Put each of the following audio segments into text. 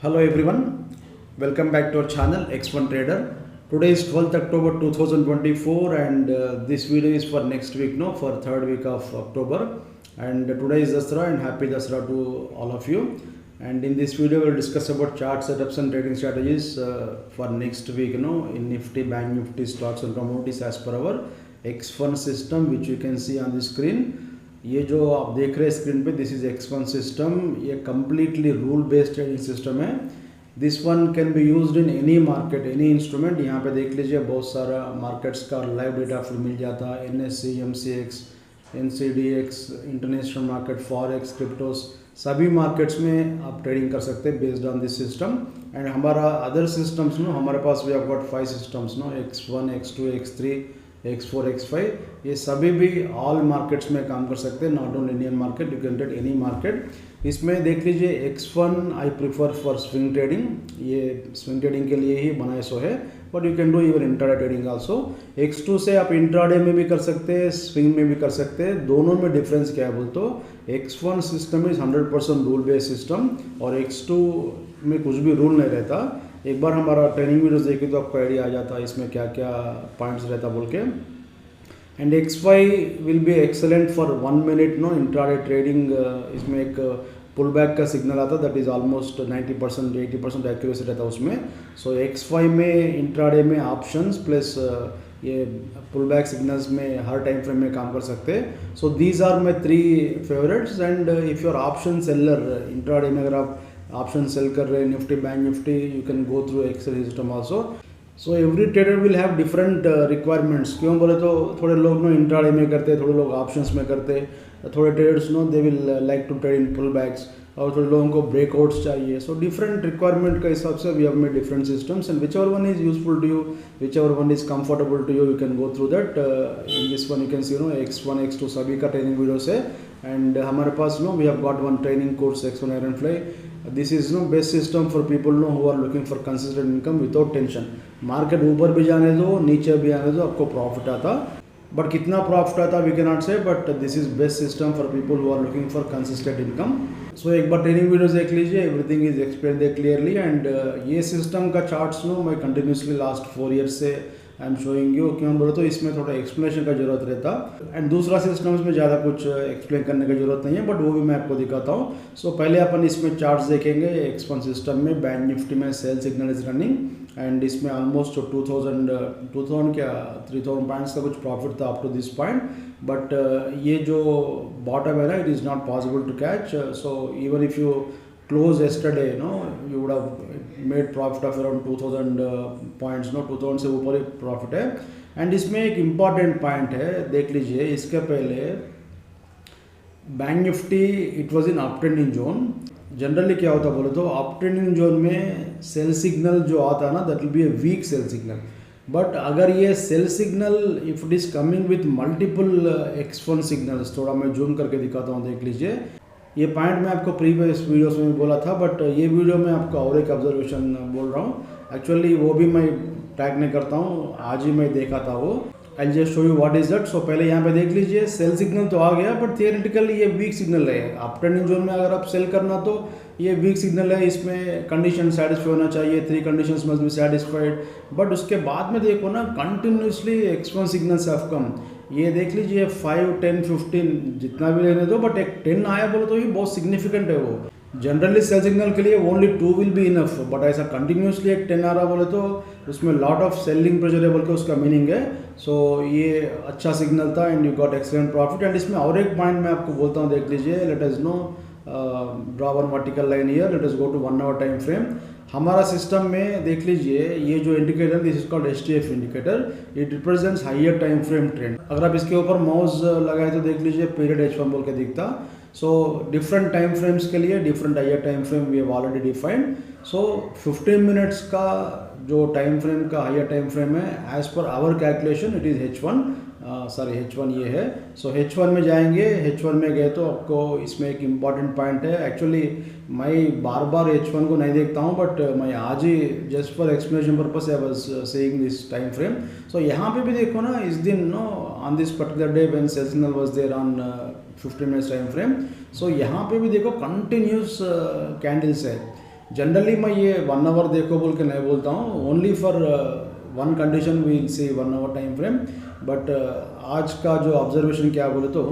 Hello everyone, welcome back to our channel X1 Trader. Today is 12th October 2024 and this video is for next week, no, for third week of October. And today is Dasra and happy Dasra to all of you. And in this video we'll discuss about chart setups and trading strategies for next week, in Nifty, Bank Nifty, stocks and commodities as per our X1 system, which you can see on the screen. ये जो आप देख रहे हैं screen पे, this is X1 system. ये completely rule based trading system है. This one can be used in any market, any instrument. यहाँ पे देख लीजिए बहुत सारा मार्केट्स का लाइव डेटा फिर मिल जाता है. NSE, MCX, NCDX, international market, forex, cryptos, सभी मार्केट्स में आप ट्रेडिंग कर सकते हैं based on this system. And हमारा अदर सिस्टम्स हमारे पास we have got 5 systems, X1, X2, X3, X4, X5. ये सभी भी ऑल मार्केट्स में काम कर सकते हैं, not only Indian market, you can trade any market. इसमें देख लीजिए X1 I prefer for swing trading. ये स्विंग ट्रेडिंग के लिए ही बनाए सो है, but you can do even intraday trading also. X2 से आप इंट्राडे में भी कर सकते हैं, स्विंग में भी कर सकते हैं. दोनों में डिफरेंस क्या है बोल तो X1 system is 100% rule based system और X2 में कुछ भी रूल नहीं रहता. एक बार हमारा ट्रेनिंग वीडियोस देखिए तो आपको आइडिया आ जाता है इसमें क्या क्या पॉइंट्स रहता बोल के. And X5 will be excellent for 1 minute intraday trading. इसमें एक पुल बैक का सिग्नल आता है, दैट इज ऑलमोस्ट 90% 80% एक्यूरेसी रहता है उसमें. सो X5 में इंट्राडे में ऑप्शंस प्लस ये पुल बैक सिग्नल्स में हर टाइम फ्रेम में काम कर सकते हैं. So these are my 3 favourites. And if your option seller intraday में अगर आप ऑप्शन सेल कर रहे हैं Nifty, bank Nifty, you can go through Excel system also. So every trader will have different requirements. क्यों बोले तो थोड़े लोग इंट्राडे में करते, थोड़े लोग ऑप्शंस में करते, थोड़े traders they will like to trade in pullbacks, और थोड़े लोगों को ब्रेकआउट्स चाहिए. सो डिफरेंट रिक्वायरमेंट के हिसाब से we have made different systems and whichever one is useful to you, whichever one is comfortable to you, you can go through that. In this one you can see X1, X2 सभी का training videos है. And हमारे पास we have got one training course X1 iron fly. This is best system for people who are looking for consistent income without tension. Market ऊपर भी जाने दो, नीचे भी आने दो, आपको प्रॉफिट आता. बट कितना प्रॉफिट आता we can not say, but this is best system for people who are looking for consistent income. So एक बार ट्रेनिंग वीडियोस देख लीजिए, everything is explain there clearly. And ये सिस्टम का चार्ट्स मैं कंटिन्यूसली लास्ट 4 ईयर्स से I am showing you. क्यों बोले तो इसमें थोड़ा एक्सप्लेनेशन का जरूरत रहता. एंड दूसरा सिस्टम्स में ज़्यादा कुछ एक्सप्लेन करने की जरूरत नहीं है, बट वो भी मैं आपको दिखाता हूँ. सो पहले अपन इसमें चार्ट्स देखेंगे. X1 सिस्टम में बैंक निफ्टी में sell signal is running and इसमें ऑलमोस्ट 2000 क्या 3000 पॉइंट्स का कुछ प्रॉफिट था up to this point. But ये जो बॉटम है ना, it is not possible to catch. So even if you close yesterday, you would have made profit of around 2000 points. 2000 से ऊपर ही प्रॉफिट है. एंड इसमें एक इम्पॉर्टेंट पॉइंट है, देख लीजिए. इसके पहले bank Nifty it was in up trending zone. Generally क्या होता बोले तो अप ट्रेंडिंग जोन में सेल सिग्नल जो आता है ना, that will be a weak sell signal. But अगर ये sell signal if it is coming with multiple X1 signals, थोड़ा मैं जूम करके दिखाता हूँ, देख लीजिए. ये पॉइंट मैं आपको प्रीवियस वीडियोस में भी बोला था, बट ये वीडियो में आपको और एक ऑब्जर्वेशन बोल रहा हूँ. एक्चुअली वो भी मैं टैग नहीं करता हूँ, आज ही मैं देखा था वो. I just show you what is that. So पहले यहाँ पे देख लीजिए, सेल सिग्नल तो आ गया, बट थियरेटिकली ये वीक सिग्नल है. अप ट्रेंडिंग जोन में अगर आप सेल करना तो ये वीक सिग्नल है. इसमें कंडीशन सेटिस्फाई होना चाहिए, 3 conditions must be satisfied. But उसके बाद में देखो ना, continuously X1 signals have come. ये देख लीजिए 5, 10, 15 जितना भी लेने दो, बट एक 10 आया बोलो तो ये बहुत सिग्निफिकेंट है. वो जनरली सेल सिग्नल के लिए only 2 will be enough, but ऐसा कंटिन्यूसली एक 10 आ रहा बोले तो उसमें लॉट ऑफ सेलिंग प्रेशर है बोल के उसका मीनिंग है. सो ये अच्छा सिग्नल था and you got excellent profit. And इसमें और एक पॉइंट मैं आपको बोलता हूँ, देख लीजिए. Let us draw one vertical line here. Let us go to 1 hour time frame. हमारा सिस्टम में देख लीजिए, ये जो indicator, this is called HTF indicator. It represents higher time frame trend. अगर आप इसके ऊपर माउस लगाए तो देख लीजिए पीरियड H1 बोल के दिखता. सो डिफरेंट टाइम फ्रेम्स के लिए different higher time frame we have already defined. So 15 minutes का जो टाइम फ्रेम का हाइयर टाइम फ्रेम है, as per our calculation it is H1. H1 ये है. सो H1 में जाएंगे. H1 में गए तो आपको इसमें एक इम्पॉर्टेंट पॉइंट है. एक्चुअली मैं बार बार H1 को नहीं देखता हूँ, बट मैं आज ही just for explanation purpose I was saying this time frame. So यहाँ पे भी देखो ना, इस दिन on this particular day when sell signal was there on 15 minutes time frame. So यहाँ पे भी देखो कंटिन्यूस कैंडल्स है. जनरली मैं ये 1 आवर देखो बोल के नहीं बोलता हूँ, only for one condition we see 1 hour time frame. But आज का जो ऑब्जर्वेशन क्या बोले तो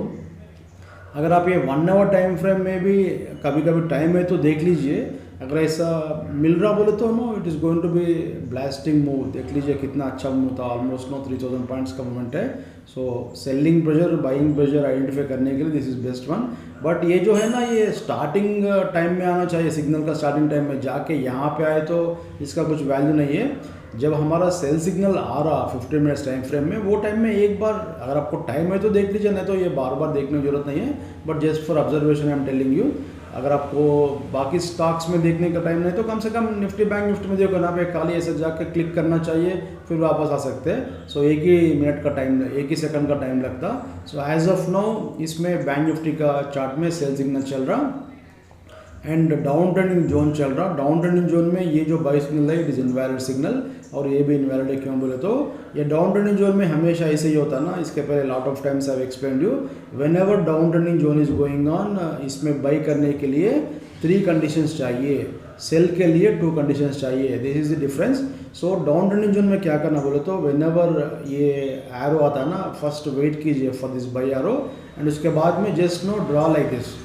अगर आप ये 1 आवर टाइम फ्रेम में भी कभी कभी टाइम है तो देख लीजिए, अगर ऐसा मिल रहा बोले तो no it is going to be blasting move. देख लीजिए कितना अच्छा मूव था, ऑलमोस्ट नो 3000 पॉइंट्स का मूवमेंट है। So selling pressure buying pressure identify करने के लिए this is best one. But ये जो है ना, ये स्टार्टिंग टाइम में आना चाहिए, सिग्नल का स्टार्टिंग टाइम में जाके यहाँ पे आए तो इसका कुछ वैल्यू नहीं है। जब हमारा सेल सिग्नल आ रहा 15 मिनट्स टाइम फ्रेम में, वो टाइम में एक बार अगर आपको टाइम है तो देख लीजिए, नहीं तो ये बार बार देखने की जरूरत नहीं है। But just for observation I am telling you, अगर आपको बाकी स्टॉक्स में देखने का टाइम नहीं तो कम से कम निफ्टी बैंक निफ्टी में देखो ना, पे खाली ऐसे जाके क्लिक करना चाहिए, फिर वापस आ सकते हैं। सो एक ही मिनट का टाइम, एक ही सेकंड का टाइम लगता। सो एज ऑफ नाउ इसमें बैंक निफ्टी का चार्ट में सेल सिग्नल चल रहा एंड डाउन ट्रेंडिंग जोन चल रहा। डाउन ट्रेंडिंग जोन में ये जो बाई सिग्नल है इट इज़ इनवैलिड सिग्नल, और ये भी इनवैलिड है। क्यों बोले तो ये डाउन ट्रेंडिंग जोन में हमेशा ऐसे ही होता ना, इसके पहले lot of times I have explained you, when ever down trending zone is going on, इसमें बाई करने के लिए 3 कंडीशंस चाहिए, सेल के लिए 2 कंडीशंस चाहिए। This is the difference. So down trending zone में क्या करना बोले तो व्हेन एवर ये एरो आता है ना, फर्स्ट वेट कीजिए for this buy arrow and उसके बाद में just no draw like this,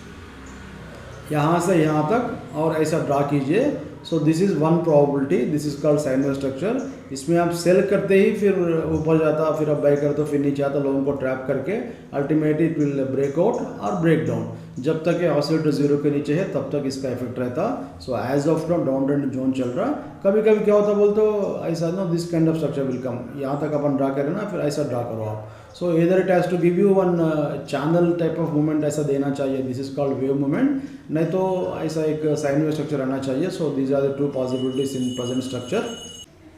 यहाँ से यहाँ तक और ऐसा ड्रा कीजिए। So this is one probability, this is called sine wave structure. इसमें आप सेल करते ही फिर ऊपर जाता, फिर आप बाई करते हो, फिर नीचे आता, लोगों को ट्रैप करके ultimately it will break out और ब्रेक डाउन। जब तक ये ऑसिलेटर 0 के नीचे है तब तक इसका इफेक्ट रहता। So as of now down trend zone चल रहा। कभी कभी क्या होता बोल तो ऐसा ना, this kind of structure will कम, यहाँ तक अपन ड्रा करें ना, फिर ऐसा ड्रा करो आप। सो इधर it has to give you one channel type of movement ऐसा देना चाहिए, this is called wave movement, नहीं तो ऐसा एक साइन वेव स्ट्रक्चर रहना चाहिए। So these are the 2 possibilities in present structure.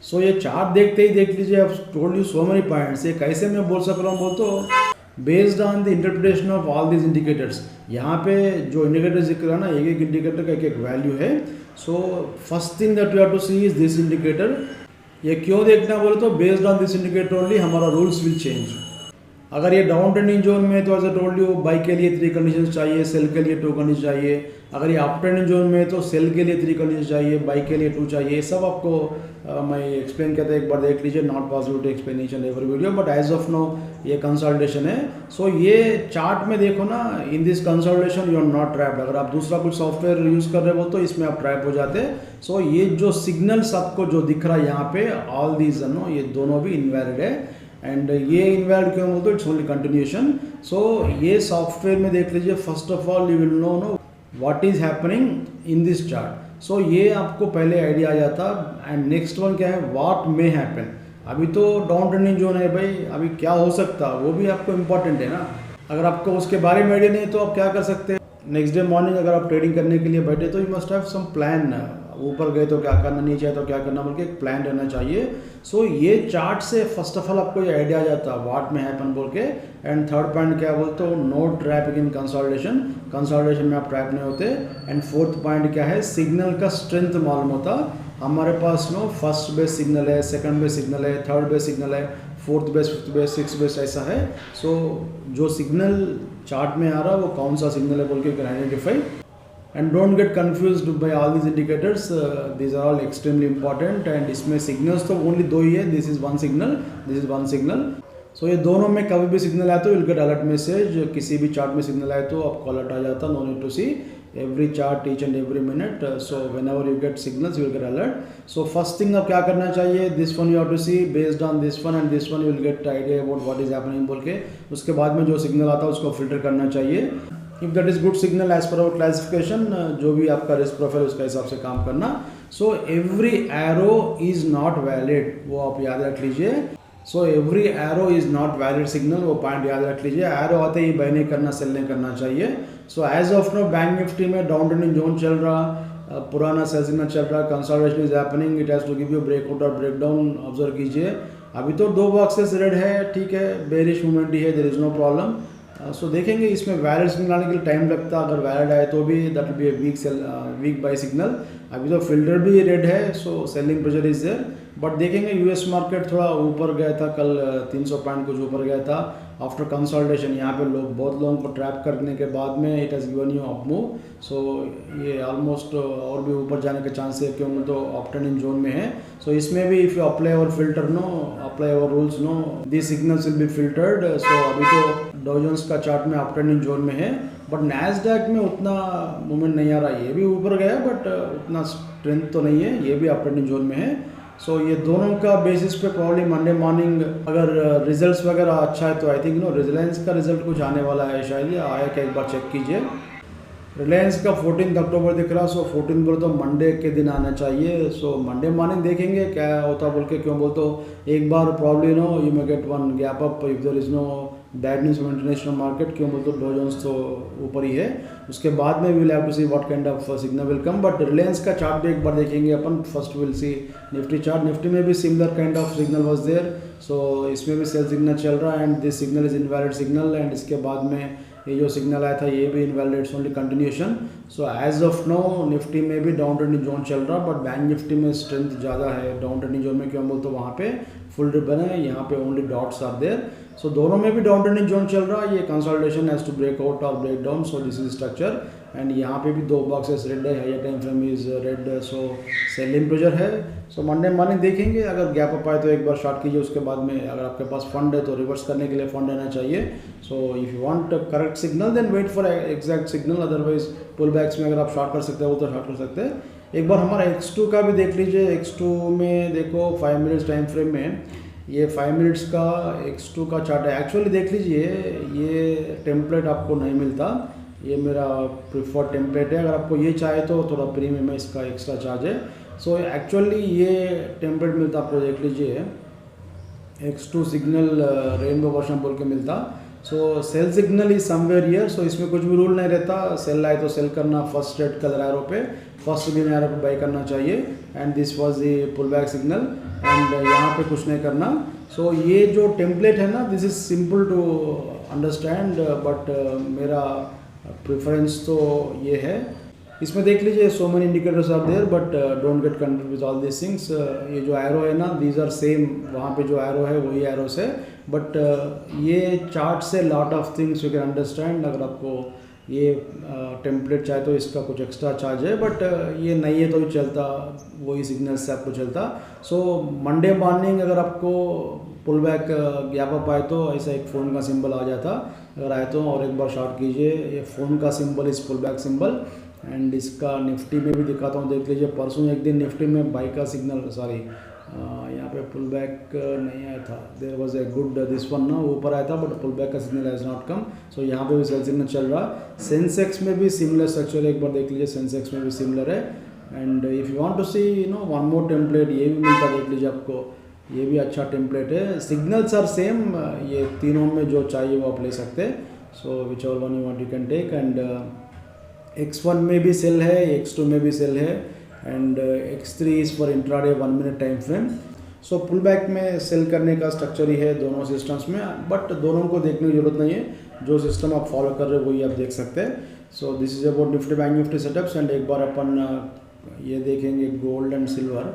So ये चार्ट देखते ही देख लीजिए, I told you so many points. ये कैसे मैं बोल सक रहा हूँ बोल तो based on the interpretation of all these indicators. यहाँ पे जो इंडिकेटर्स दिख रहा है ना, एक इंडिकेटर का एक वैल्यू है। So first thing that you have to see is this indicator. ये क्यों देखना बोले तो based on this indicator only हमारा रूल्स विल चेंज। अगर ये डाउन ट्रेंडिंग जोन में तो as I told you buy के लिए 3 कंडीशंस चाहिए, सेल के लिए 2 कंडीशन चाहिए। अगर ये अप ट्रेंडिंग जोन में तो सेल के लिए 3 कंडीशन चाहिए, बाई के लिए 2 चाहिए। सब आपको मैं एक्सप्लेन करता एक बार देख लीजिए, not possible to explain each and every video, but as of now ये कंसल्टेशन है। सो ये चार्ट में देखो ना, in this consultation you are not trapped. अगर आप दूसरा कुछ सॉफ्टवेयर यूज़ कर रहे हो तो इसमें आप ट्रैप हो जाते हैं। सो ये जो सिग्नल्स आपको जो दिख रहा है यहाँ पे, ऑल दीज नो, ये दोनों भी इनवैलिड है। एंड ये इनवैलिड क्यों बोलते, इट्स ओनली कंटिन्यूशन। सो ये सॉफ्टवेयर में देख लीजिए, first of all you will know what is happening in this chart. So ये आपको पहले आइडिया आ जाता। एंड नेक्स्ट वन क्या है, व्हाट मे हैपन। अभी तो डाउन ट्रेंडिंग जोन है भाई, अभी क्या हो सकता वो भी आपको इम्पोर्टेंट है ना। अगर आपको उसके बारे में आइडिया नहीं तो आप क्या कर सकते हैं, नेक्स्ट डे मॉर्निंग अगर आप ट्रेडिंग करने के लिए बैठे तो you must have some plan. ऊपर गए तो क्या करना, नीचे आए तो क्या करना, बोल के एक प्लान रहना चाहिए। सो ये चार्ट से फर्स्ट ऑफ ऑल आपको ये आइडिया आ जाता है व्हाट में हैपन बोल के। एंड थर्ड पॉइंट क्या बोलते हो, नो ट्रैपिंग इन कंसोलिडेशन। कंसोलिडेशन में आप ट्रैप नहीं होते। एंड फोर्थ पॉइंट क्या है, सिग्नल का स्ट्रेंथ मालूम होता। हमारे पास नो फर्स्ट बेस सिग्नल है, सेकंड बेस सिग्नल है, थर्ड बेस सिग्नल है, fourth base, fifth base, six base ऐसा है। सो जो सिग्नल चार्ट में आ रहा है वो कौन सा सिग्नल है बोल के identify. And don't get confused by all these indicators. These are all extremely important. And इसमें signals तो only 2 ही है. This is one signal. This is one signal. So ये दोनों में कभी भी सिग्नल आए तो you'll get alert message. किसी भी चार्ट में सिग्नल आए तो आपको अलर्ट आ जाता. No need to see every chart each and every minute. So whenever you get signals, you will get alert. So first thing आप क्या करना चाहिए, this one you have to see based on this one and this one you will get idea about what is happening बोल के। उसके बाद में जो सिग्नल आता है उसको फिल्टर करना चाहिए। If that is good signal as per our classification, जो भी आपका रिस्क प्रोफाइल उसके हिसाब से काम करना। So every arrow is not valid, वो आप याद रख लीजिए। So every arrow is not valid signal, वो पॉइंट याद रख लीजिए। एरो आते ही बाय नहीं करना, सेल नहीं करना चाहिए। So as of now bank Nifty में डाउन ट्रेंडिंग जोन चल रहा, पुराना सेल सिग्नल चल रहा, consolidation is happening, it has to give you breakout और ब्रेकडाउन। ऑब्जर्व कीजिए, अभी तो 2 बॉक्सेस रेड है, ठीक है, बेरिश मूवमेंट ही है, देयर इज नो प्रॉब्लम। सो देखेंगे इसमें वैलिड सिग्नल आने के लिए टाइम लगता। अगर वैलिड आए तो भी that will be a weak buy signal. अभी तो फिल्टर भी रेड है, so selling pressure is there. But देखेंगे यूएस मार्केट थोड़ा ऊपर गया था कल, 300 पॉइंट कुछ ऊपर गया था आफ्टर कंसोलिडेशन। यहाँ पे बहुत लोगों को ट्रैप करने के बाद में it has given you up move. So ये ऑलमोस्ट और भी ऊपर जाने के चांस है क्योंकि तो अप ट्रेंडिंग जोन में है। सो इसमें भी if you apply our filter no, apply our rules no, this signals will be filtered. So अभी तो डाउ जोन्स का चार्ट में अप ट्रेंडिंग जोन में है, बट नैस्डैक में उतना मूवमेंट नहीं आ रहा है। ये भी ऊपर गया बट उतना स्ट्रेंथ तो नहीं है, ये भी अप ट्रेंडिंग जोन में है। सो ये दोनों का बेसिस पे प्रॉब्ली मंडे मॉर्निंग अगर रिजल्ट्स वगैरह अच्छा है तो आई थिंक रिलायंस का रिजल्ट कुछ आने वाला है शायद, या आया क्या एक बार चेक कीजिए। रिलायंस का 14 अक्टूबर दिख रहा, सो 14 बोले तो मंडे के दिन आना चाहिए। सो मंडे मॉर्निंग देखेंगे क्या होता बोल के, क्यों बोल तो एक बार probably you may get one gap up if there is no bad news from international market, क्यों बोल तो डॉ जोन्स तो ऊपर ही है। उसके बाद में we will have to see what kind of signal will come. But Reliance का चार्ट भी एक बार देखेंगे अपन। First will see Nifty chart, Nifty में भी similar kind of signal was there. So इसमें भी सेल सिग्नल चल रहा है and this signal is invalid signal, and इसके बाद में ये जो सिग्नल आया था ये भी invalid, it's only continuation. So as of now Nifty में भी डाउन ट्रेंडिंग जोन चल रहा, बट बैंक निफ्टी में स्ट्रेंथ ज़्यादा है डाउन ट्रेंडिंग जोन में, क्यों बोल तो वहाँ पे फुल रिबन है, यहाँ पे ओनली डॉट्स आर देयर। सो दोनों में भी डाउन ट्रेंडिंग जोन चल रहा है। ये consolidation has to break out और break down, so this is structure. And यहाँ पे भी दो बॉक्सेस रेड है, higher time frame is red, so selling pressure है। सो मंडे मॉर्निंग देखेंगे, अगर गैप अप आए तो एक बार शॉर्ट कीजिए। उसके बाद में अगर आपके पास फंड है तो रिवर्स करने के लिए फंड रहना चाहिए। So if you want correct signal then wait for exact signal, otherwise pull backs में अगर आप शॉर्ट कर सकते हो तो शॉर्ट कर सकते हैं। एक बार हमारा X2 का भी देख लीजिए। X2 में देखो 5 मिनट्स टाइम फ्रेम में, ये 5 मिनट्स का X2 का चार्ट है। एक्चुअली देख लीजिए, ये टेम्पलेट आपको नहीं मिलता, ये मेरा प्रिफर्ड टेम्पलेट है। अगर आपको ये चाहिए तो थोड़ा प्रीमियम है, इसका एक्स्ट्रा चार्ज है। सो एक्चुअली ये टेम्पलेट मिलता आपको, देख लीजिए X2 सिग्नल रेनबो वर्जन बोल के मिलता। So sell signal is somewhere here. So इसमें कुछ भी रूल नहीं रहता, सेल आए तो सेल करना, फर्स्ट रेड कलर एरो पे, फर्स्ट ग्रीन एरो पे बाई करना चाहिए। And this was the pull back signal, and यहाँ पे कुछ नहीं करना। सो ये जो टेम्पलेट है ना, this is simple to understand, but मेरा प्रेफरेंस तो ये है। इसमें देख लीजिए so many indicators are there, but don't get confuse with all this things. ये जो एरो है ना, दीज आर सेम, वहाँ पे जो एरो है वही एरोस है, बट ये चार्ट से lot of things you can understand. अगर आपको ये टेम्पलेट चाहे तो इसका कुछ एक्स्ट्रा चार्ज है, बट ये नहीं है तो भी चलता, वही सिग्नल से आपको चलता। सो मंडे मॉर्निंग अगर आपको पुल बैक गैप अप आए तो ऐसा एक फ़ोन का सिंबल आ जाता, अगर आए तो, और एक बार शॉर्ट कीजिए। ये फ़ोन का सिंबल इस पुल बैक सिंबल, एंड इसका निफ्टी में भी दिखाता हूँ, देख लीजिए। परसों एक दिन निफ्टी में बाई का सिग्नल, सॉरी यहाँ पे पुल बैक नहीं आया था, there was a good this one ना, ऊपर आया था बट पुल बैक का signal has not come. So यहाँ पे भी सेल सिग्नल चल रहा। सेंसेक्स में भी सिमिलर स्ट्रक्चर है, एक बार देख लीजिए, सेंसेक्स में भी सिमिलर है। And if you want to see one more template, ये भी मिलता, देख लीजिए आपको, ये भी अच्छा टेम्पलेट है। सिग्नल्स आर सेम, ये तीनों में जो चाहिए वो आप ले सकते हैं। So whichever one you want you can take. And X1 में भी सेल है, X2 में भी सेल है, and X3 is for intraday 1 minute time frame. So pull back में सेल करने का स्ट्रक्चर ही है दोनों सिस्टम्स में, बट दोनों को देखने की जरूरत नहीं है, जो सिस्टम आप फॉलो कर रहे हो वही आप देख सकते हैं। सो this is about Nifty bank Nifty setups. And एक बार अपन ये देखेंगे गोल्ड एंड सिल्वर।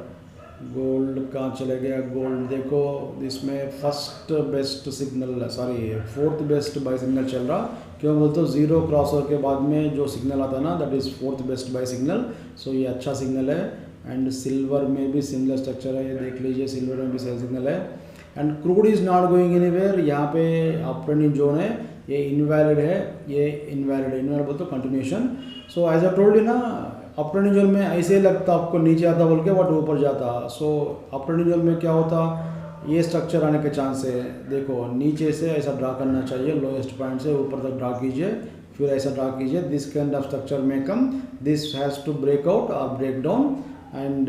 गोल्ड कहाँ चले गया, गोल्ड देखो, इसमें first best signal, sorry fourth best buy signal चल रहा, क्यों बोलते हो, जीरो क्रॉसओवर के बाद में जो सिग्नल आता है ना, that is fourth best buy signal. So ये अच्छा सिग्नल है। एंड सिल्वर में भी सिमिलर स्ट्रक्चर है, ये देख लीजिए, सिल्वर में भी सेल सिग्नल है। And crude is not going anywhere, यहाँ पे अप ट्रेंडिंग जोन है, ये इनवैलिड है, ये इनवैलिड है, इनवैलिड बोलते continuation. So as I told you ना, अप ट्रेंडिंग जोन में ऐसे ही लगता आपको नीचे आता बोल के, बट ऊपर जाता। सो अप ट्रेंडिंग जोन में क्या होता, ये स्ट्रक्चर आने के चांस है। देखो नीचे से ऐसा ड्रा करना चाहिए, लोएस्ट पॉइंट से ऊपर तक ड्रा कीजिए, फिर ऐसा ड्रा कीजिए, दिस काइंड ऑफ स्ट्रक्चर में come, this has to break out और break down. And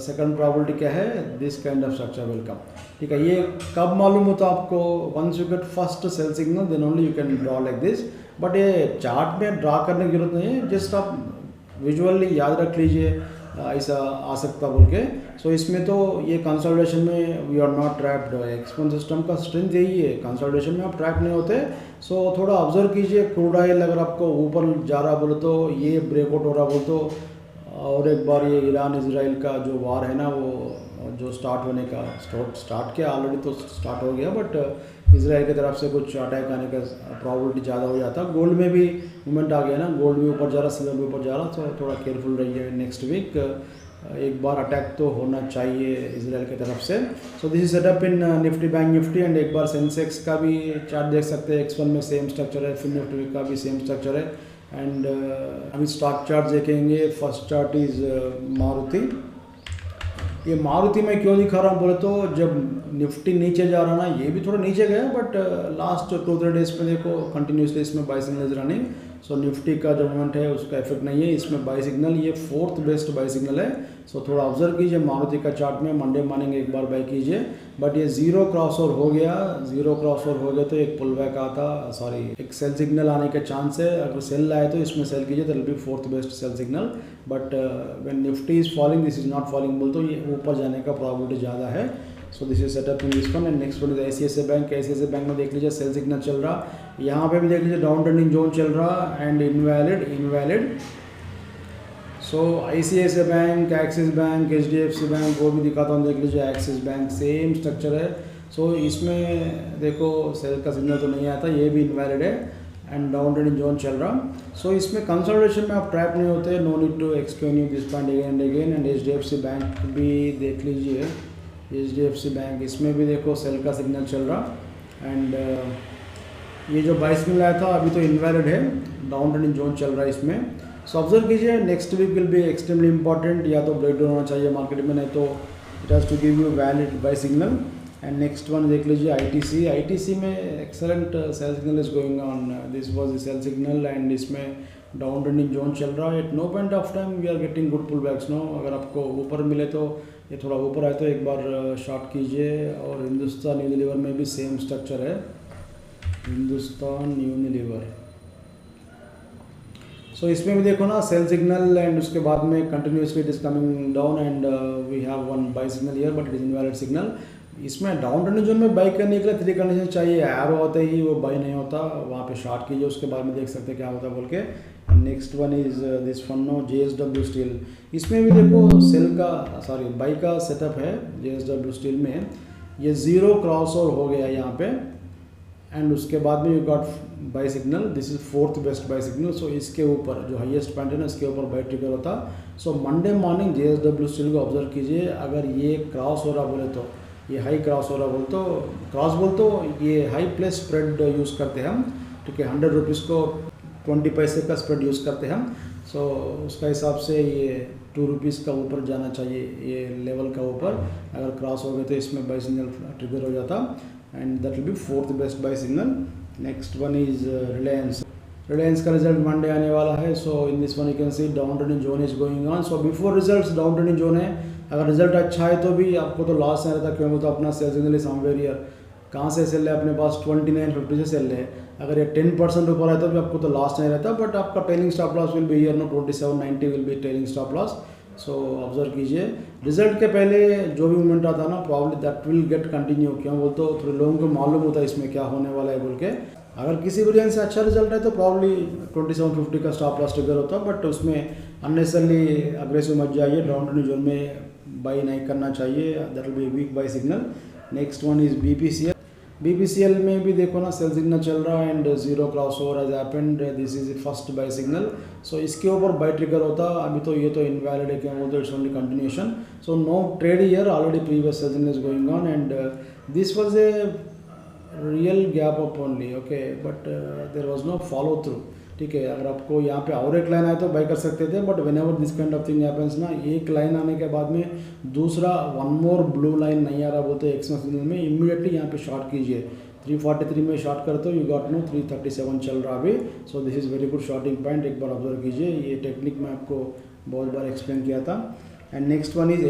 second probability क्या है, this kind of structure will come. ठीक है, ये कब मालूम होता आपको, once you get first sell signal then only you can draw like this. But ये चार्ट में ड्रा करने की जरूरत नहीं है, जस्ट आप विजुअली याद रख लीजिए ऐसा आ सकता बोल के। सो इसमें तो ये कंसोलिडेशन में वी आर नॉट ट्रैप्ड, एक्सपोन सिस्टम का स्ट्रेंथ यही है, कंसोलिडेशन में आप ट्रैप नहीं होते। सो थोड़ा ऑब्जर्व कीजिए, क्रूड ऑयल अगर आपको ऊपर जा रहा बोले तो, ये ब्रेकआउट हो रहा बोले तो और एक बार ये ईरान इजराइल का जो वार है ना, वो जो स्टार्ट होने का स्टार्ट किया ऑलरेडी, तो स्टार्ट हो गया, बट इसराइल की तरफ से कुछ अटैक आने का प्रॉबिलिटी ज़्यादा हो जाता। गोल्ड में भी मूवमेंट आ गया ना, गोल्ड भी ऊपर जा रहा, सिल्वर भी ऊपर जा रहा, तो थोड़ा केयरफुल रहिए नेक्स्ट वीक। एक बार अटैक तो होना चाहिए इसराइल की तरफ से। सो this is setup in Nifty bank Nifty. And एक बार सेंसेक्स का भी चार्ट देख सकते हैं, X1 में सेम स्ट्रक्चर है, फिर निफ्टी का भी सेम स्ट्रक्चर है। एंड अभी स्टॉक चार्ट देखेंगे। First chart is Maruti. ये मारुति में क्यों दिखा रहा हूँ बोले तो, जब निफ्टी नीचे जा रहा ना, ये भी थोड़ा नीचे गया, बट लास्ट 2-3 डेज में देखो कंटिन्यूसली इसमें by signal is running. So Nifty का जो मूवमेंट है उसका इफेक्ट नहीं है इसमें, बाई सिग्नल ये 4th बेस्ट बाई सिग्नल है। सो थोड़ा ऑब्जर्व कीजिए मारुति का चार्ट में, मंडे मॉर्निंग एक बार बाई कीजिए। बट ये जीरो क्रॉस ओवर हो गया, जीरो क्रॉस ओवर हो गया तो एक पुल बैक आता, सॉरी एक सेल सिग्नल आने के चांस है। अगर सेल आए तो इसमें सेल कीजिए, that will be 4th best sell signal. But when Nifty is falling, this is not falling बोल तो ये ऊपर जाने का प्रॉबिलिटी ज़्यादा है। So this is setup in this one. And next one is ICICI bank. ICICI bank में देख लीजिए सेल सिग्नल चल रहा, यहाँ पे भी देख लीजिए डाउन ट्रेंडिंग जोन चल रहा and invalid. So ICICI bank, axis bank, HDFC bank, वो भी दिखाता हूँ, देख लीजिए एक्सिस बैंक सेम स्ट्रक्चर है। सो इसमें देखो सेल का सिग्नल तो नहीं आता, ये भी इनवैलिड है एंड डाउन ट्रेंडिंग जोन चल रहा। सो इसमें कंसोलिडेशन में आप ट्रैप नहीं होते, no need to excuse this point again and again. And HDFC bank भी देख लीजिए, HDFC बैंक इसमें भी देखो सेल का सिग्नल चल रहा एंड ये जो 22 मिल आया था अभी तो इनवैलिड है, डाउन ट्रेंडिंग जोन चल रहा है इसमें। सो ऑब्जर्व कीजिए, next week will be extremely important, या तो ब्रेक डाउन होना चाहिए मार्केट में, नहीं तो it has to give you valid buy signal. And next one देख लीजिए ITC में excellent sell signal is going on, this was the sell signal and इसमें डाउन ट्रेंडिंग जोन चल रहा है। At no point of time we are getting good pull backs no. अगर आपको ऊपर मिले तो, ये थोड़ा ऊपर आए तो एक बार शॉर्ट कीजिए। और हिंदुस्तान यूनिलीवर में भी सेम स्ट्रक्चर है, हिंदुस्तान यूनिलीवर। सो इसमें भी देखो ना सेल सिग्नल एंड उसके बाद में continuously it is coming down and we have one buy signal here, but it is invalid signal. इसमें डाउन ट्रेंडिंग जोन में बाई करने के लिए 3 कंडीशन चाहिए, एरो होते ही वो बाई नहीं होता, वहाँ पे शॉर्ट कीजिए, उसके बाद में देख सकते हैं क्या होता है बोल के। Next one is this one no, JSW steel. इसमें भी देखो सेल का, सॉरी बाई का सेटअप है JSW स्टील में। ये जीरो क्रॉस ओवर हो गया यहाँ पे एंड उसके बाद में you got buy signal, this is 4th best buy signal. So इसके ऊपर जो हाईएस्ट पॉइंट है ना, इसके ऊपर बाई ट्रिगर होता। सो मंडे मॉर्निंग JSW स्टील को ऑब्जर्व कीजिए, अगर ये क्रॉस हो रहा बोले तो, ये हाई क्रॉस हो रहा बोल तो, क्रॉस बोल तो ये हाई प्लस स्प्रेड यूज़ करते हैं हम, ठीक है, 100 रुपीज़ को 20 पैसे का स्प्रेड यूज़ करते हैं हम। सो उसका हिसाब से ये 2 रुपीज़ का ऊपर जाना चाहिए, ये लेवल का ऊपर अगर क्रॉस हो गए तो इसमें बाई सिग्नल ट्रिगर हो जाता and that will be 4th best buy signal. Next one is Reliance का रिजल्ट मंडे आने वाला है। So in this one you can see down trending zone is going on. So before results down trending zone है, अगर result अच्छा है तो भी आपको तो लॉस नहीं रहता, क्यों तो अपना सेल सिग्नल समवेयर हियर, कहाँ से सेल है अपने पास 29.50 से सेल है। अगर ये 10% ऊपर है तो भी आपको तो लॉस नहीं रहता, बट आपका trailing stop loss will be here no, 27.90 will be trailing stop loss. So observe कीजिए, रिजल्ट के पहले जो भी मूवमेंट आता है ना, probably that will get continue, क्यों बोल तो थोड़े लोगों को मालूम होता है इसमें क्या होने वाला है बोल के। अगर किसी भी रीजन से अच्छा रिजल्ट है तो प्रॉब्ली 2750 का स्टॉप लॉस ट्रिगर होता है, बट उसमें अननेसेसरली अग्रेसिव मत जाइए, डाउन ट्रेंडिंग जोन में बाई नहीं करना चाहिए, that will be weak by signal. Next one is BPCL में भी देखो ना सेल सिग्नल चल रहा है and zero crossover has happened, this is first buy signal. So इसके ऊपर बाई ट्रिगर होता, अभी तो ये तो इनवैलिड है, क्या बोलते it's only continuation. So no trade here, already previous sell signal is going on and this was a real gap up only, okay, but there was no follow through, ठीक है। अगर आपको यहाँ पे और एक लाइन आए तो बाई कर सकते थे, but when ever this kind of thing happens ना, एक लाइन आने के बाद में दूसरा वन मोर ब्लू लाइन नहीं आ रहा बोलते एक्सएम सिग्नल में, इमीडिएटली यहाँ पे शॉर्ट कीजिए। 343 में शॉर्ट करते हो, यू गॉट नो 337 चल रहा अभी। So this is very good shorting point, एक बार ऑब्जर्व कीजिए, ये टेक्निक मैं आपको बहुत बार एक्सप्लेन किया था। And next one is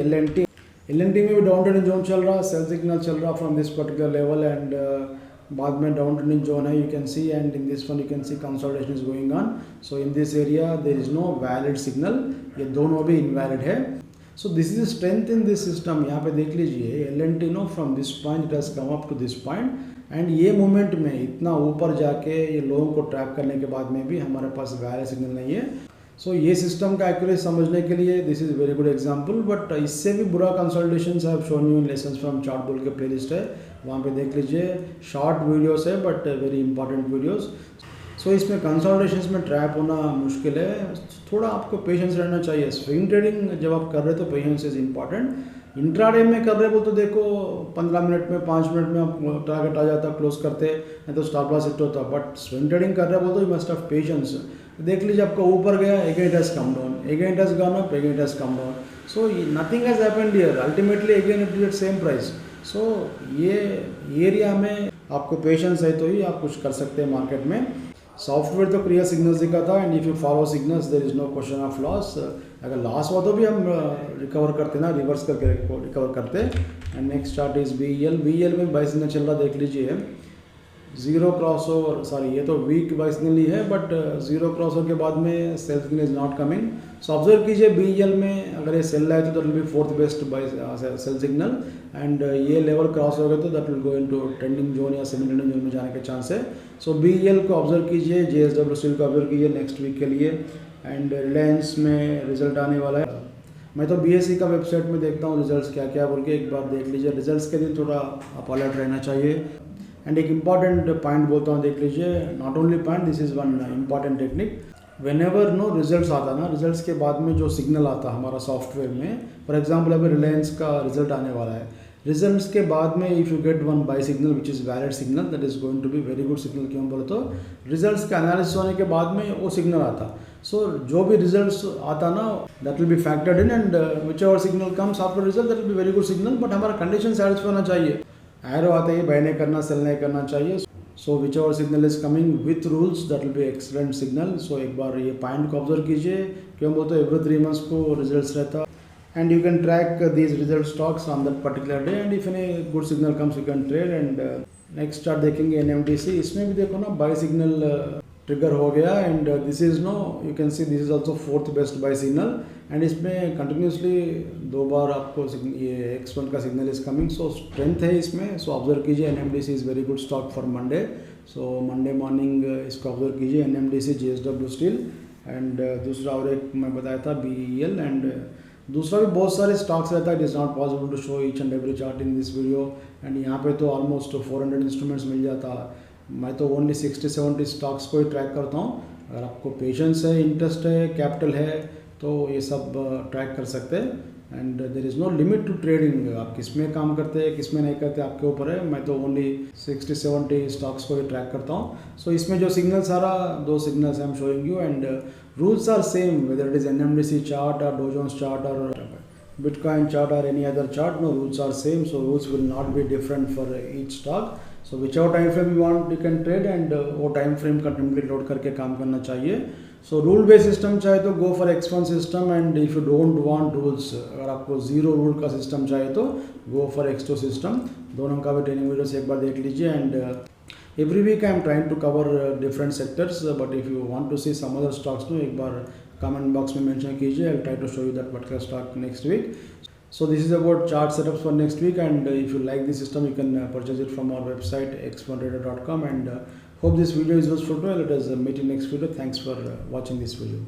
L&T में भी डाउन ट्रेंडिंग जोन चल रहा, सेल सिग्नल चल रहा from this particular level and बाद में डाउन ट्रेंडिंग जोन है, you can see, and in this one you can see consolidation is going on. So in this area there is no valid signal, ये दोनों भी invalid है। So this is strength in this system, यहाँ पे देख लीजिए L&T no from this point it has come up to this point and ये movement में इतना ऊपर जाके ये लोगों को ट्रैप करने के बाद में भी हमारे पास वैलिड सिग्नल नहीं है। सो ये सिस्टम का एक्यूरेसी समझने के लिए this is very good example, but इससे भी बुरा consultations I have shown you in lessons from chart बोल के प्लेलिस्ट है, वहाँ पे देख लीजिए। शॉर्ट वीडियोस है बट वेरी इंपॉर्टेंट वीडियोस। सो इसमें कंसल्टेशंस में ट्रैप होना मुश्किल है, थोड़ा आपको पेशेंस रहना चाहिए। स्विंग ट्रेडिंग जब आप कर रहे हो तो पेशेंस इज इंपॉर्टेंट। इंट्राडे में कर रहे हो तो देखो 15 मिनट में 5 मिनट में आप टारगेट आ जाता, क्लोज करते, नहीं तो स्टॉप लॉस हिट होता। बट स्विंग ट्रेडिंग कर रहे हो तो यू मस्ट हैव पेशेंस। देख लीजिए आपका ऊपर गया, again it has come down, again it has gone up, again it has come down. So nothing has happened here, ultimately again it is at same price. So ये area में आपको patience है तो ही आप कुछ कर सकते हैं मार्केट में। सॉफ्टवेयर तो क्लियर सिग्नल्स दिखाता है, and if you follow signals there is no question of loss. अगर लॉस हुआ तो भी हम रिकवर करते ना, रिवर्स करके रिकवर करते। And next chart is BEL में बाई सिग्नल चल रहा, देख लीजिए। जीरो क्रॉस ओवर, सॉरी ये तो वीक बाई सिग्नल ही है, बट जीरो क्रॉस ओवर के बाद में sell signal is not coming. So observe कीजिए BEL में अगर ये सेल है तो that will be fourth best buy sell signal, and ये लेवल क्रॉस हो गए तो that will go into trending zone या सेमी ट्रेंडिंग जोन में जाने के चांस है। सो BEL को ऑब्जर्व कीजिए, JSW स्टील को ऑब्जर्व कीजिए नेक्स्ट वीक के लिए। एंड रिलायंस में रिजल्ट आने वाला है। मैं तो BSE का वेबसाइट में देखता हूँ रिजल्ट्स क्या क्या बोल के, एक बार देख लीजिए। रिजल्ट्स के दिन थोड़ा आप अलर्ट रहना चाहिए। एंड एक इम्पॉर्टेंट पॉइंट बोलता हूँ, देख लीजिए। Not only point, this is one important technique. Whenever no results आता ना, रिजल्ट्स के बाद में जो सिग्नल आता हमारा सॉफ्टवेयर में, फॉर एग्जांपल अभी रिलायंस का रिजल्ट आने वाला है, रिजल्ट्स के बाद में if you get one buy signal which is valid signal, that is going to be very good signal. क्यों बोले तो रिजल्ट्स का एनालिसिस होने के बाद में वो सिग्नल आता। सो जो भी रिजल्ट्स आता ना, that will B factored in, and whichever signal comes after result that will B very good signal. But हमारा कंडीशन सेटिस्फाई होना चाहिए। एरो आते ही बाय नहीं करना, सेल नहीं करना चाहिए। So whichever signal is coming with rules that will be excellent signal. So एक बार ये पॉइंट को ऑब्जर्व कीजिए। क्यों बोलते एवरी 3 मंथ्स को रिजल्ट्स रहता, and you can track these result stocks on that particular day, and if any good signal comes you can trade. And next chart देखेंगे NMDC, इसमें भी देखो ना बाय सिग्नल ट्रिगर हो गया, and this is no, you can see this is also fourth best buy signal. And इसमें continuously 2 बार आपको ये X1 का signal is coming. So strength है इसमें। सो ऑब्जर्व कीजिए NMDC is very good stock for Monday. So Monday morning इसको observe कीजिए, NMDC, JSW स्टील, एंड दूसरा और एक मैं बताया था BEL, एंड दूसरा भी बहुत सारे स्टॉक्स रहता है। It is not possible to show each and every chart in this video, and यहाँ पे तो ऑलमोस्ट 400 इंस्ट्रूमेंट्स मिल जाता। मैं तो ओनली 60-70 स्टॉक्स को ही ट्रैक करता हूँ। अगर आपको पेशेंस है, इंटरेस्ट है, कैपिटल है, तो ये सब ट्रैक कर सकते हैं। And there is no limit to trading. आप किस में काम करते हैं, किस में नहीं करते, आपके ऊपर है। मैं तो ओनली 60-70 स्टॉक्स को ही ट्रैक करता हूँ। सो इसमें जो सिग्नल्स आ रहा, 2 signals I am showing you, and rules are same whether it is NMDC chart और डो जोन्स चार्ट और Bitcoin chart or any other chart. No, rules are same, so rules will not be different for each stock. So whichever time frame you want you can trade, and वो time frame का template load करके काम करना चाहिए। So rule based system चाहे तो go for X1 system, and if you don't want rules, अगर आपको जीरो रूल का सिस्टम चाहिए तो गो फॉर X2 सिस्टम। दोनों का भी ट्रेनिंग वीडियोस एक बार देख लीजिए। And every week I am trying to cover different sectors, but if you want to see some other stocks तो एक बार कमेंट बॉक्स में मेंशन कीजिए। I'll try to show you that particular stock next week. So this is about chart setups for next week, and if you like this system you can purchase it from our website x1trader.com, and hope this video is useful to you. Let us meet in next video. Thanks for watching this video.